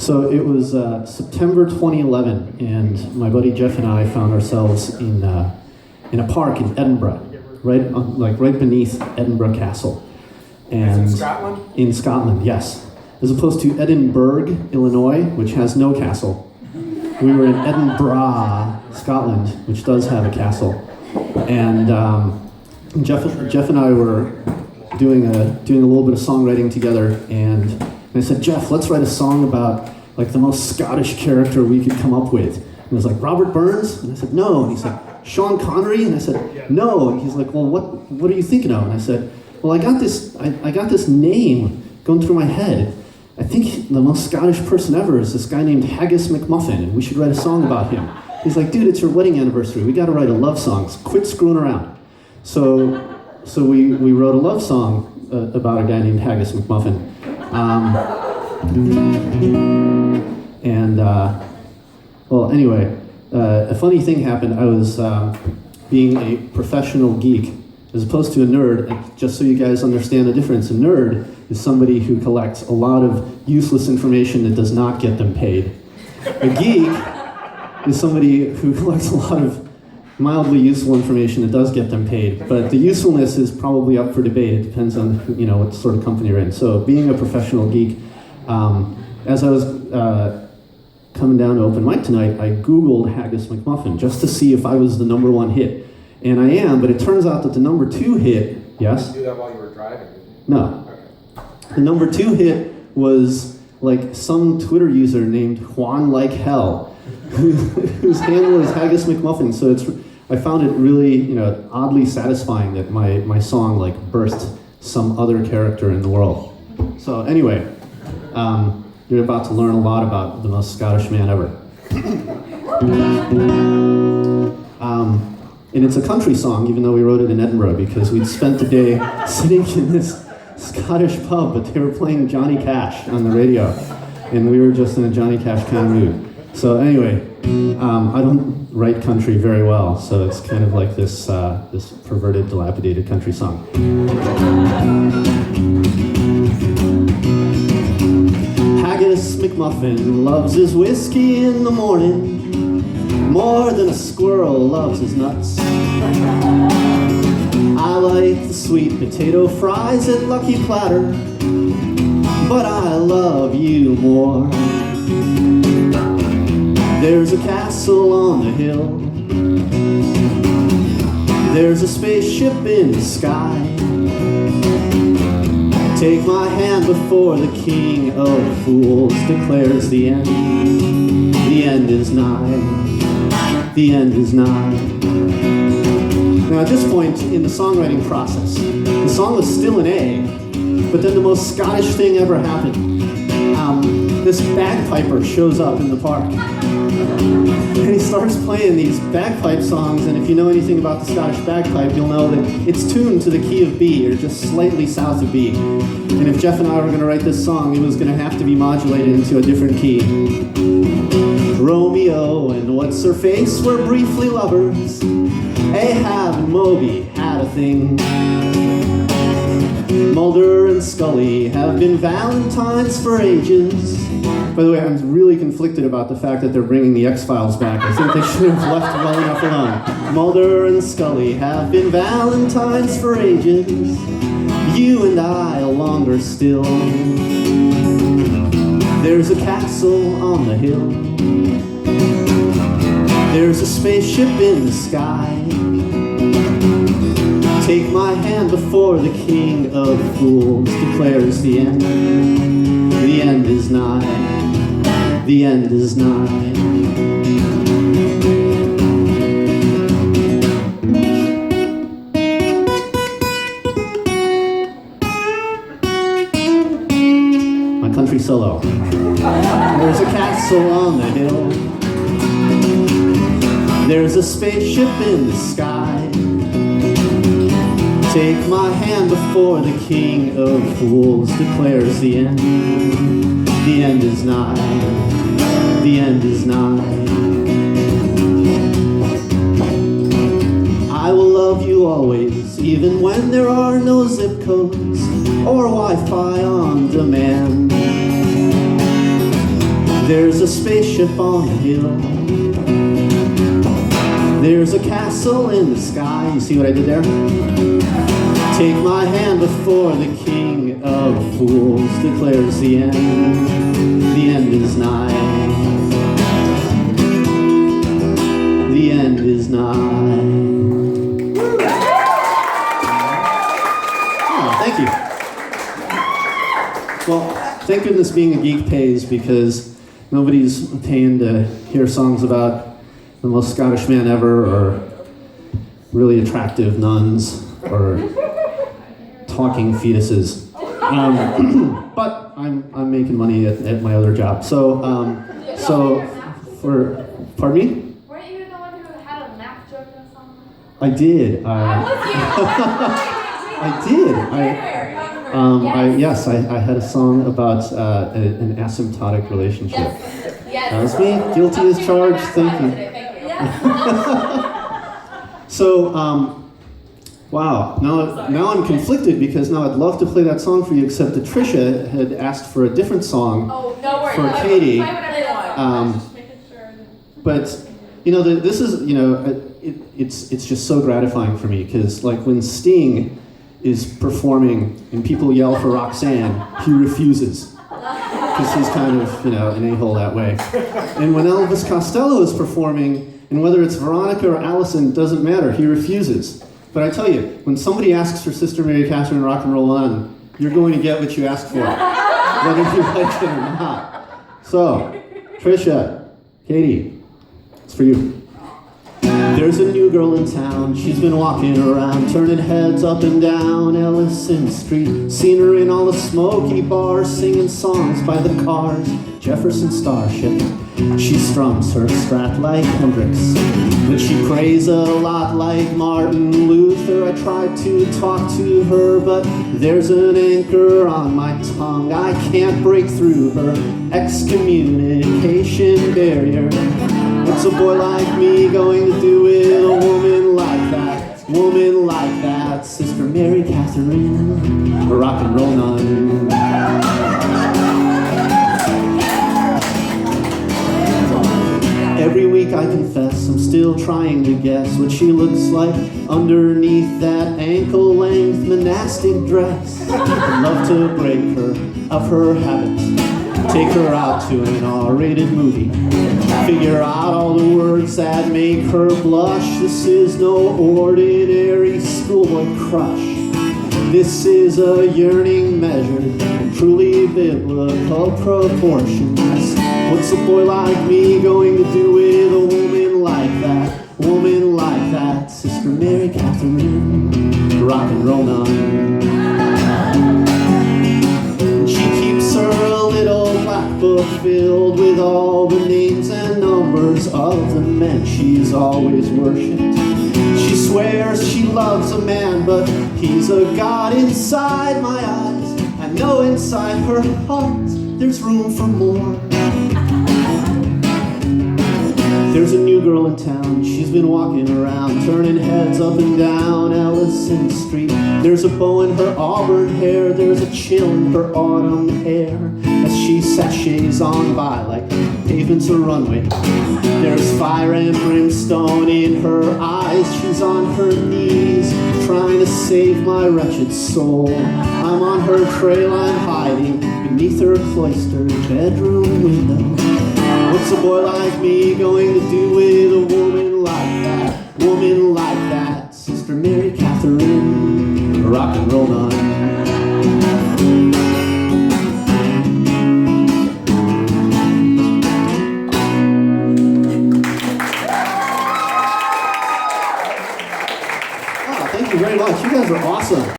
So it was September 2011, and my buddy Jeff and I found ourselves in a park in Edinburgh, right beneath Edinburgh Castle. And in Scotland? In Scotland, yes. As opposed to Edinburgh, Illinois, which has no castle. We were in Edinburgh, Scotland, which does have a castle. And Jeff and I were doing a little bit of songwriting together, and I said, Jeff, let's write a song about like the most Scottish character we could come up with. And he was like, Robert Burns? And I said, no. And he said, Sean Connery? And I said, no. And he's like, well, what are you thinking of? And I said, well, I got this name going through my head. I think the most Scottish person ever is this guy named Haggis McMuffin, and we should write a song about him. He's like, dude, it's your wedding anniversary. We got to write a love song. Quit screwing around. So we wrote a love song about a guy named Haggis McMuffin. Well, anyway, a funny thing happened. I was being a professional geek as opposed to a nerd. And just so you guys understand the difference, a nerd is somebody who collects a lot of useless information that does not get them paid. A geek is somebody who collects a lot of mildly useful information that does get them paid, but the usefulness is probably up for debate. It depends on what sort of company you're in. So being a professional geek, as I was coming down to open mic tonight, I Googled Haggis McMuffin just to see if I was the #1 hit. And I am, but it turns out that the #2 hit, yes? You do that while you were driving, didn't you? No. Okay. The #2 hit was like some Twitter user named Juan Like Hell, whose handle is Haggis McMuffin. So I found it really, oddly satisfying that my song like birthed some other character in the world. So anyway, you're about to learn a lot about the most Scottish man ever. And it's a country song, even though we wrote it in Edinburgh, because we'd spent the day sitting in this Scottish pub, but they were playing Johnny Cash on the radio, and we were just in a Johnny Cash kind of mood. So anyway, I don't write country very well, so it's kind of like this perverted, dilapidated country song. Haggis McMuffin loves his whiskey in the morning more than a squirrel loves his nuts. I like the sweet potato fries at Lucky Platter, but I love you more. There's a castle on the hill, there's a spaceship in the sky. Take my hand before the king of fools declares the end. The end is nigh. The end is nigh. Now at this point in the songwriting process, the song was still in A, but then the most Scottish thing ever happened. This bagpiper shows up in the park, and he starts playing these bagpipe songs, and if you know anything about the Scottish bagpipe, you'll know that it's tuned to the key of B, or just slightly south of B. And if Jeff and I were going to write this song, it was going to have to be modulated into a different key. Romeo and what's-her-face were briefly lovers. Ahab and Moby had a thing. Mulder and Scully have been Valentines for ages. By the way, I'm really conflicted about the fact that they're bringing the X-Files back. I think they should have left well enough alone. Mulder and Scully have been Valentines for ages. You and I are longer still. There's a castle on the hill. There's a spaceship in the sky. Take my hand before the king of fools declares the end. The end is nigh. The end is nigh. My country solo. There's a castle on the hill. There's a spaceship in the sky. Take my hand before the king of fools declares the end. The end is nigh. The end is nigh. I will love you always, even when there are no zip codes or Wi-Fi on demand. There's a spaceship on the hill. There's a castle in the sky. You see what I did there? Take my hand before the king of fools declares the end. The end is nigh. The end is nigh. Oh, thank you. Well, thank goodness being a geek pays, because nobody's paying to hear songs about the most Scottish man ever, or really attractive nuns, or talking fetuses. But I'm making money at my other job. So pardon me? Weren't you the one who had a nap joke in the song? I did. I did. Yes, I had a song about an asymptotic relationship. Yes. That was me. Guilty as charged. Thank you. So, wow. Now I'm conflicted, because now I'd love to play that song for you, except that Trisha had asked for a different song for Katie. But this is it's just so gratifying for me, because like when Sting is performing and people yell for Roxanne, he refuses, because he's kind of an a-hole that way. And when Elvis Costello is performing, and whether it's Veronica or Allison, doesn't matter, he refuses. But I tell you, when somebody asks for Sister Mary Catherine Rock and Roll On, you're going to get what you asked for, whether you like it or not. So, Trisha, Katie, it's for you. There's a new girl in town, she's been walking around, turning heads up and down Ellison Street. Seen her in all the smoky bars, singing songs by the Cars, Jefferson Starship. She strums her Strat like Hendrix, but she prays a lot like Martin Luther. I tried to talk to her, but there's an anchor on my tongue. I can't break through her excommunication barrier. What's a boy like me going to do with a woman like that? Woman like that, Sister Mary Catherine, a rock and roll nun. Every week I confess, I'm still trying to guess what she looks like underneath that ankle-length monastic dress. I'd love to break her of her habits, take her out to an R-rated movie, figure out all the words that make her blush. This is no ordinary schoolboy crush. This is a yearning measured in truly biblical proportions. What's a boy like me going to do with a woman like that? Woman like that, Sister Mary Catherine, rock and roll nun. She keeps her little black book filled with all the names and numbers of the men she's always worshipped. She swears she loves a man, but he's a god inside my eyes. I know inside her heart there's room for more. There's a new girl in town, she's been walking around, turning heads up and down Ellison Street. There's a bow in her auburn hair, there's a chill in her autumn hair, as she sachets on by like pavement's a runway. There's fire and brimstone in her eyes, she's on her knees, trying to save my wretched soul. I'm on her trail, I'm hiding beneath her cloistered bedroom window. What's a boy like me going to do with a woman like that? Woman like that, Sister Mary Catherine, rock and roll nun. Oh, thank you very much. You guys are awesome.